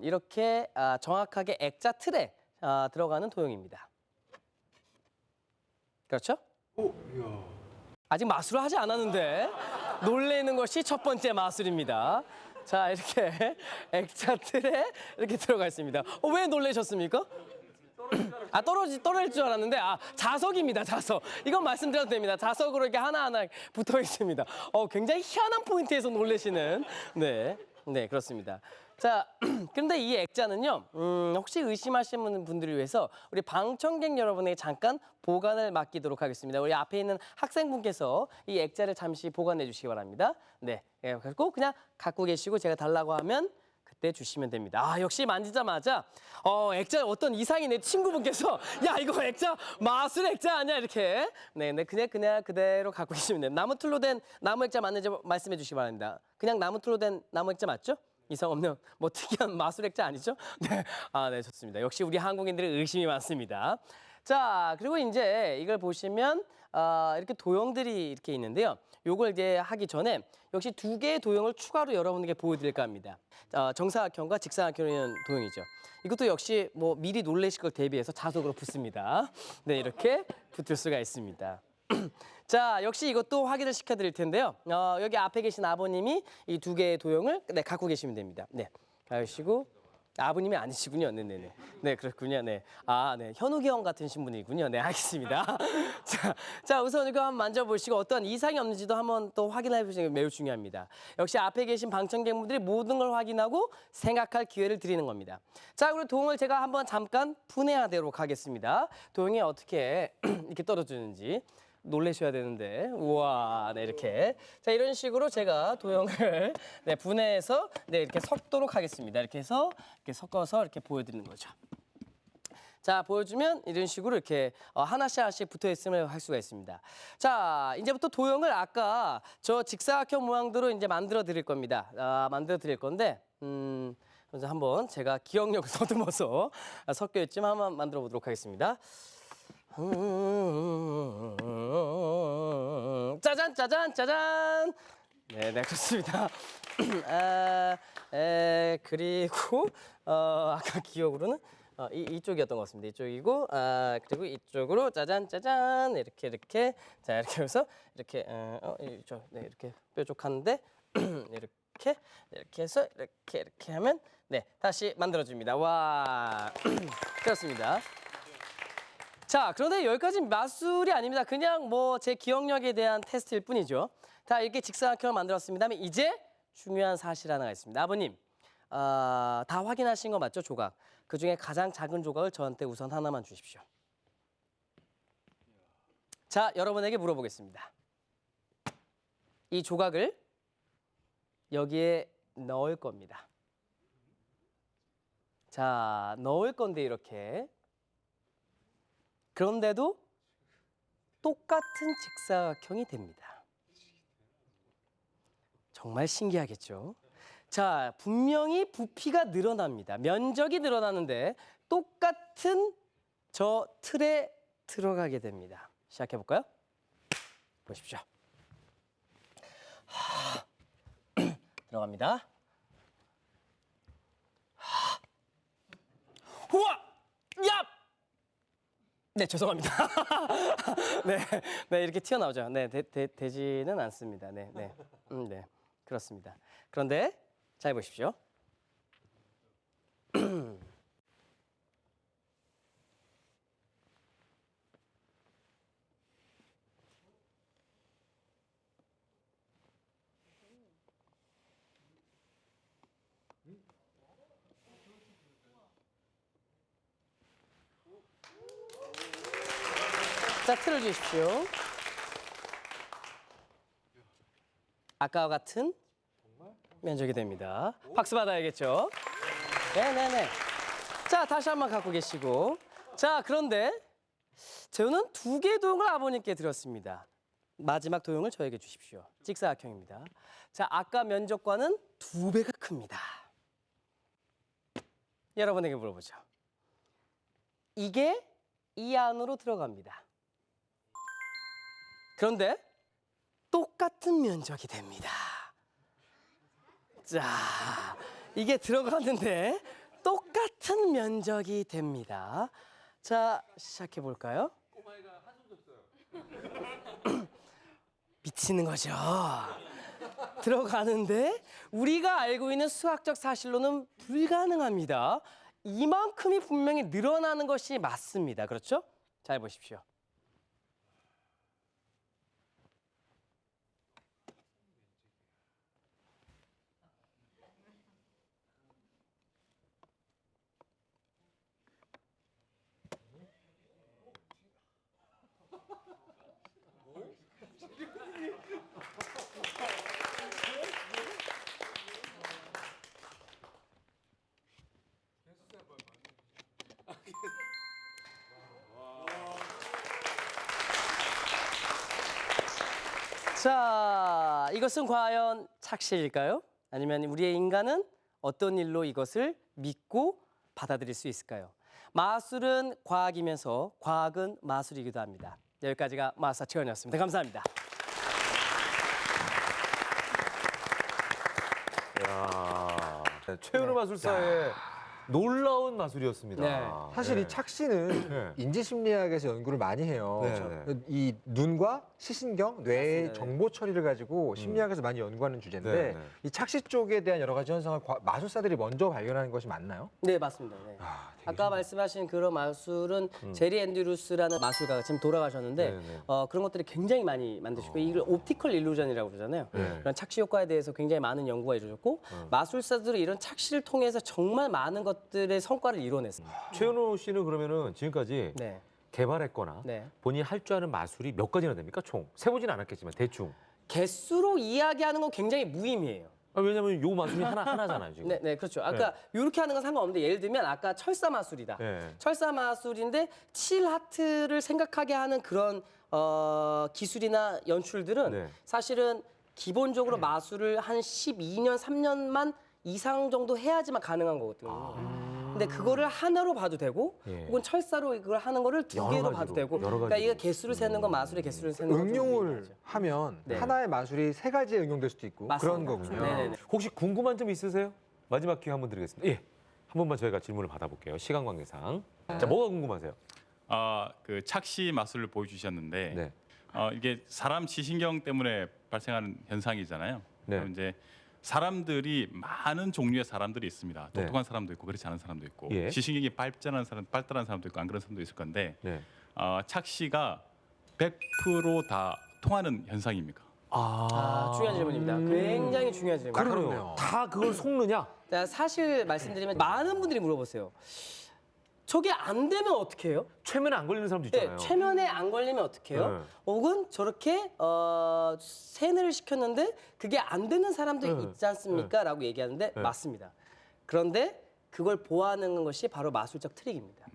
이렇게 정확하게 액자 틀에 들어가는 도형입니다. 그렇죠? 아직 마술을 하지 않았는데 놀래는 것이 첫 번째 마술입니다. 자, 이렇게 액자 틀에 이렇게 들어가 있습니다. 왜 놀라셨습니까? 떨어질 줄 알았는데 자석입니다. 자석. 이건 말씀드려도 됩니다. 자석으로 이렇게 하나하나 붙어 있습니다. 굉장히 희한한 포인트에서 놀라시는 네, 그렇습니다. 자, 그런데 이 액자는요, 혹시 의심하시는 분들을 위해서 우리 방청객 여러분에게 잠깐 보관을 맡기도록 하겠습니다. 우리 앞에 있는 학생분께서 이 액자를 잠시 보관해 주시기 바랍니다. 네, 그리고 그냥 갖고 계시고 제가 달라고 하면 그때 주시면 됩니다. 역시 만지자마자 액자 어떤 이상이 내 친구분께서 야, 이거 액자 마술 액자 아니야 이렇게 네, 그냥 그대로 갖고 계시면 돼요. 나무 틀로 된 나무 액자 맞는지 말씀해 주시기 바랍니다. 그냥 나무 틀로 된 나무 액자 맞죠? 이상 없는 뭐 특이한 마술 액자 아니죠? 네, 네, 좋습니다. 역시 우리 한국인들은 의심이 많습니다. 자, 그리고 이제 이걸 보시면 이렇게 도형들이 이렇게 있는데요. 요걸 이제 하기 전에 역시 두 개의 도형을 추가로 여러분에게 보여드릴까 합니다. 정사각형과 직사각형의 도형이죠. 이것도 역시 뭐 미리 놀라실 걸 대비해서 자석으로 붙습니다. 네, 이렇게 붙을 수가 있습니다. 자, 역시 이것도 확인을 시켜드릴 텐데요. 여기 앞에 계신 아버님이 이 두 개의 도형을 갖고 계시면 됩니다. 네, 가시고 아버님이 아니시군요. 네네네. 네, 그렇군요. 네. 네. 현욱이 형 같은 신분이군요. 네, 알겠습니다. 자, 우선 이거 한번 만져보시고 어떤 이상이 없는지도 한번 또 확인해 보시는 게 매우 중요합니다. 역시 앞에 계신 방청객분들이 모든 걸 확인하고 생각할 기회를 드리는 겁니다. 자, 그리고 도형을 제가 한번 잠깐 분해하도록 하겠습니다. 도형이 어떻게 이렇게 떨어지는지. 놀라셔야 되는데 우와, 네, 이렇게 자, 이런 식으로 제가 도형을 분해해서 이렇게 섞도록 하겠습니다. 이렇게 해서 이렇게 섞어서 이렇게 보여드리는 거죠. 자, 보여주면 이런 식으로 이렇게 하나씩 붙어 있음을 할 수가 있습니다. 자, 이제부터 도형을 아까 저 직사각형 모양대로 이제 만들어 드릴 겁니다. 만들어 드릴 건데 그래서 한번 제가 기억력을 더듬어서 섞여 있지만 한번 만들어 보도록 하겠습니다. 짜잔. 네, 그렇습니다. 그리고 아까 기억으로는 이쪽이었던 것 같습니다. 이쪽이고 그리고 이쪽으로 짜잔 이렇게 자, 이렇게 해서 이렇게 이렇게 뾰족한데 이렇게 해서 이렇게 하면 다시 만들어 줍니다. 와. 그렇습니다. 자, 그런데 여기까지 마술이 아닙니다. 그냥 뭐 제 기억력에 대한 테스트일 뿐이죠. 자, 이렇게 직사각형을 만들었습니다. 이제 중요한 사실 하나가 있습니다. 아버님, 다 확인하신 거 맞죠? 조각. 그중에 가장 작은 조각을 저한테 우선 하나만 주십시오. 자, 여러분에게 물어보겠습니다. 이 조각을 여기에 넣을 겁니다. 자, 넣을 건데 이렇게. 그런데도 똑같은 직사각형이 됩니다. 정말 신기하겠죠? 자, 분명히 부피가 늘어납니다. 면적이 늘어나는데 똑같은 저 틀에 들어가게 됩니다. 시작해 볼까요? 보십시오. 들어갑니다. 우와! 야! 네, 죄송합니다. 네, 이렇게 튀어나오죠. 네, 되지는 않습니다. 네, 그렇습니다. 그런데 잘 보십시오. 자, 틀을 주십시오. 아까와 같은 면적이 됩니다. 박수 받아야겠죠? 네네네. 자, 다시 한번 갖고 계시고. 자, 그런데 저는 2개의 도형을 아버님께 드렸습니다. 마지막 도형을 저에게 주십시오. 직사각형입니다. 자, 아까 면적과는 2배가 큽니다. 여러분에게 물어보죠. 이게 이 안으로 들어갑니다. 그런데 똑같은 면적이 됩니다. 자, 이게 들어갔는데 똑같은 면적이 됩니다. 자, 시작해 볼까요? 미치는 거죠. 들어가는데 우리가 알고 있는 수학적 사실로는 불가능합니다. 이만큼이 분명히 늘어나는 것이 맞습니다. 그렇죠? 잘 보십시오. 자, 이것은 과연 착시일까요? 아니면 우리의 인간은 어떤 일로 이것을 믿고 받아들일 수 있을까요? 마술은 과학이면서 과학은 마술이기도 합니다. 여기까지가 마술사 최원이었습니다. 감사합니다. 야, 최은우 마술사의 놀라운 마술이었습니다. 네. 사실 네. 이 착시는 네. 인지심리학에서 연구를 많이 해요. 네, 네. 이 눈과 시신경, 뇌의 맞습니다. 정보 처리를 가지고 심리학에서 많이 연구하는 주제인데 네, 네. 이 착시 쪽에 대한 여러 가지 현상을 마술사들이 먼저 발견하는 것이 맞나요? 네, 맞습니다. 네. 되게 아까 말씀하신 그런 마술은 제리 앤드루스라는 마술가가 지금 돌아가셨는데 네, 네. 그런 것들이 굉장히 많이 만드시고 이걸 옵티컬 일루전이라고 그러잖아요. 네. 그런 착시 효과에 대해서 굉장히 많은 연구가 이루어졌고 마술사들은 이런 착시를 통해서 정말 많은 것들의 성과를 이뤄냈습니다. 최은우 씨는 그러면은 지금까지 네. 개발했거나 네. 본인이 할 줄 아는 마술이 몇 가지나 됩니까? 총 세보지는 않았겠지만 대충. 개수로 이야기하는 건 굉장히 무의미해요. 왜냐면 요 마술이 하나잖아요 지금. 네, 네, 그렇죠. 아까 이렇게 하는 건 상관없는데 예를 들면 아까 철사 마술이다. 네. 철사 마술인데 7하트를 생각하게 하는 그런 기술이나 연출들은 네. 사실은 기본적으로 마술을 한 12년, 3년만 이상 정도 해야지만 가능한 거거든요. 근데 그거를 하나로 봐도 되고 예. 혹은 철사로 이걸 하는 거를 두 여러 개로 가지로, 봐도 되고 여러 그러니까 가지로. 이게 개수를 세는 건 마술의 개수를 세는 건좀 응용을 무의미하죠. 하면 네. 하나의 마술이 3가지에 응용될 수도 있고 맞습니다. 그런 거군요. 네네네. 혹시 궁금한 점 있으세요? 마지막 기회 한번 드리겠습니다. 예. 한 번만 저희가 질문을 받아볼게요. 시간 관계상. 자, 뭐가 궁금하세요? 그 착시 마술을 보여주셨는데 네. 이게 사람 지신경 때문에 발생하는 현상이잖아요. 네. 그럼 이제 사람들이 많은 종류의 사람들이 있습니다. 네. 똑똑한 사람도 있고 그렇지 않은 사람도 있고 예. 지신경이 발달한 사람도 있고 안 그런 사람도 있을 건데 네. 착시가 100% 다 통하는 현상입니까? 중요한 질문입니다. 굉장히 중요한 질문. 그러네요. 그러네요. 다 그걸 속느냐? 자, 사실 말씀드리면 많은 분들이 물어보세요. 저게 안 되면 어떻게 해요? 최면에 안 걸리는 사람도 네, 있잖아요. 최면에 안 걸리면 어떻게 해요? 네. 혹은 저렇게 세뇌를 시켰는데 그게 안 되는 사람도 네. 있지 않습니까? 라고 얘기하는데 네. 맞습니다. 그런데 그걸 보완하는 것이 바로 마술적 트릭입니다.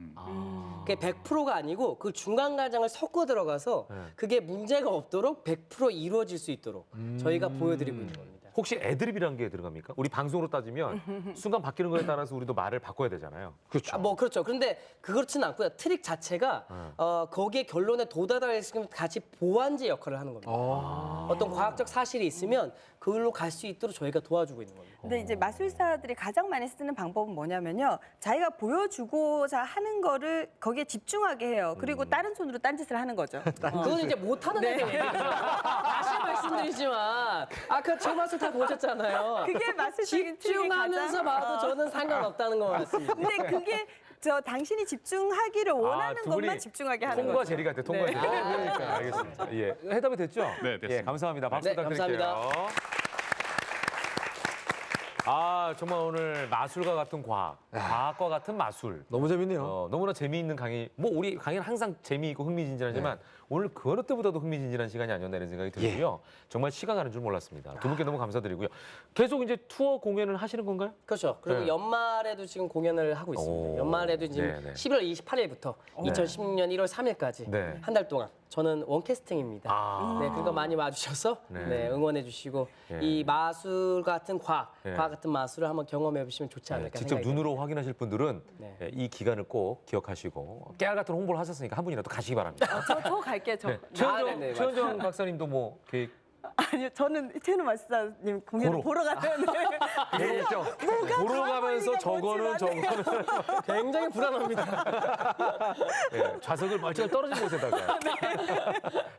그게 100%가 아니고 그 중간 과정을 섞어 들어가서 네. 그게 문제가 없도록 100% 이루어질 수 있도록 저희가 보여드리고 있는 겁니다. 혹시 애드립이라는 게 들어갑니까? 우리 방송으로 따지면 순간 바뀌는 거에 따라서 우리도 말을 바꿔야 되잖아요. 그렇죠. 뭐 그렇죠. 그런데 그렇지는 않고요. 트릭 자체가 거기에 결론에 도달하려면 같이 보완제 역할을 하는 겁니다. 어떤 과학적 사실이 있으면 그걸로 갈 수 있도록 저희가 도와주고 있는 겁니다. 근데 이제 마술사들이 가장 많이 쓰는 방법은 뭐냐면요. 자기가 보여주고자 하는 거를 거기에 집중하게 해요. 그리고 다른 손으로 딴짓을 하는 거죠. 그건 이제 못하는 애들 얘기죠. 다시 말씀드리지만 아까 저 마술 다 보셨잖아요. 그게 마술적인 트릭의 집중하면서 가장- 봐도 저는 상관없다는 거 같습니다. 근데 그게 당신이 집중하기를 원하는 두 분이 것만 집중하게 하는 통과 거죠. 제리 같아, 통과 제리. 그러니까 알겠습니다. 예, 해답이 됐죠? 네, 됐습니다. 예, 감사합니다. 박수 네, 부탁드릴게요. 감사합니다. 아, 정말 오늘 마술과 같은 과학, 과학과 같은 마술. 너무 재밌네요. 너무나 재미있는 강의. 뭐 우리 강의는 항상 재미있고 흥미진진하지만 오늘 그 어느 때보다도 흥미진진한 시간이 아니었나 이런 생각이 들고요. 정말 시간 가는 줄 몰랐습니다. 두 분께 너무 감사드리고요. 계속 이제 투어 공연을 하시는 건가요? 그렇죠. 그리고 네. 연말에도 지금 공연을 하고 있습니다. 오. 연말에도 지금 네네. 11월 28일부터 2016년 1월 3일까지 네. 한 달 동안 저는 원캐스팅입니다. 아. 네, 그러니까 많이 와주셔서 네. 네, 응원해 주시고 예. 이 마술 같은 과학, 예. 과학 같은 마술을 한번 경험해 보시면 좋지 않을까 직접 생각이 눈으로 확인하실 분들은 네. 이 기간을 꼭 기억하시고 깨알 같은 홍보를 하셨으니까 한 분이라도 가시기 바랍니다. 저 갈게요. 저. 네. 네네, 최현정 박사님도 뭐 계획 아니요, 저는 최은우 마술사님 공연을 보러 가면 있죠? 보러 가면서 저거는 굉장히 불안합니다. 예, 좌석을 멀쩡히 떨어진 곳에다가.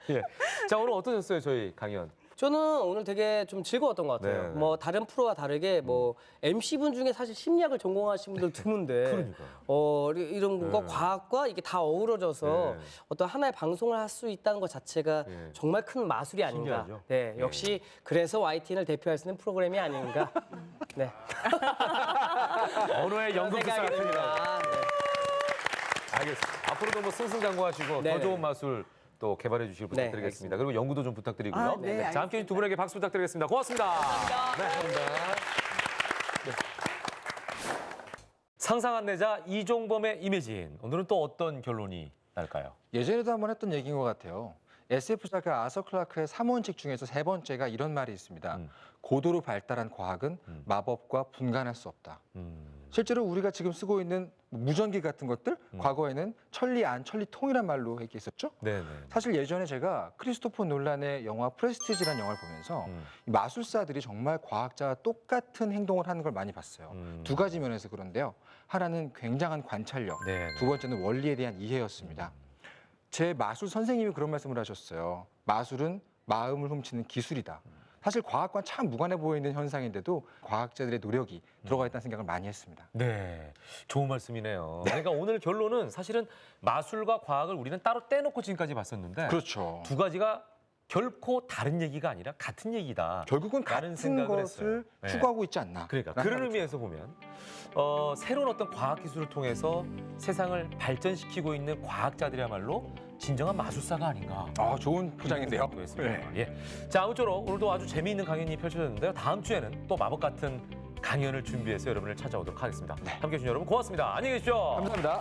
예. 자, 오늘 어떠셨어요, 저희 강연? 저는 오늘 되게 좀 즐거웠던 것 같아요. 네네. 뭐 다른 프로와 다르게 뭐 MC분 중에 사실 심리학을 전공하신 분들 드문데 그러니까요. 이런 거 과학과 이게 다 어우러져서 네. 어떤 하나의 방송을 할 수 있다는 것 자체가 네. 정말 큰 마술이 아닌가. 신기하죠? 네, 역시 그래서 YTN을 대표할 수 있는 프로그램이 아닌가. 네. 언어의 연금술사 생각이 같은 이라 듭니다. 네. 알겠습니다. 앞으로도 뭐 승승장구하시고 더 네네. 좋은 마술 또 개발해 주시길 네, 부탁드리겠습니다. 그리고 연구도 좀 부탁드리고요. 아, 네, 자, 함께해 주신 두 분에게 박수 부탁드리겠습니다. 고맙습니다. 네, 감사합니다. 네. 상상 안내자 이종범의 이매진. 오늘은 또 어떤 결론이 날까요? 예전에도 한번 했던 얘기인 것 같아요. SF 작가 아서 클라크의 3원칙 중에서 세 번째가 이런 말이 있습니다. 고도로 발달한 과학은 마법과 분간할 수 없다. 실제로 우리가 지금 쓰고 있는 무전기 같은 것들 과거에는 천리 안, 천리 통이란 말로 이렇게 있었죠. 네네. 사실 예전에 제가 크리스토퍼 놀란의 영화 프레스티지라는 영화를 보면서 이 마술사들이 정말 과학자와 똑같은 행동을 하는 걸 많이 봤어요. 두 가지 면에서 그런데요. 하나는 굉장한 관찰력, 네네. 두 번째는 원리에 대한 이해였습니다. 제 마술 선생님이 그런 말씀을 하셨어요. 마술은 마음을 훔치는 기술이다. 사실 과학과는 참 무관해 보이는 현상인데도 과학자들의 노력이 들어가 있다는 생각을 많이 했습니다. 네, 좋은 말씀이네요. 그러니까 오늘 결론은 사실은 마술과 과학을 우리는 따로 떼놓고 지금까지 봤었는데 그렇죠. 두 가지가 결코 다른 얘기가 아니라 같은 얘기다. 결국은 라는 같은 생각을 것을 했어요. 네. 추구하고 있지 않나. 그러니까 라는 그런 생각이 의미에서 보면 새로운 어떤 과학 기술을 통해서 세상을 발전시키고 있는 과학자들이야말로 진정한 마술사가 아닌가. 아, 좋은 포장인데요. 또 했습니다. 예. 자, 아무쪼록 오늘도 아주 재미있는 강연이 펼쳐졌는데요. 다음 주에는 또 마법 같은 강연을 준비해서 여러분을 찾아오도록 하겠습니다. 함께해 주신 여러분 고맙습니다. 안녕히 계십시오. 감사합니다.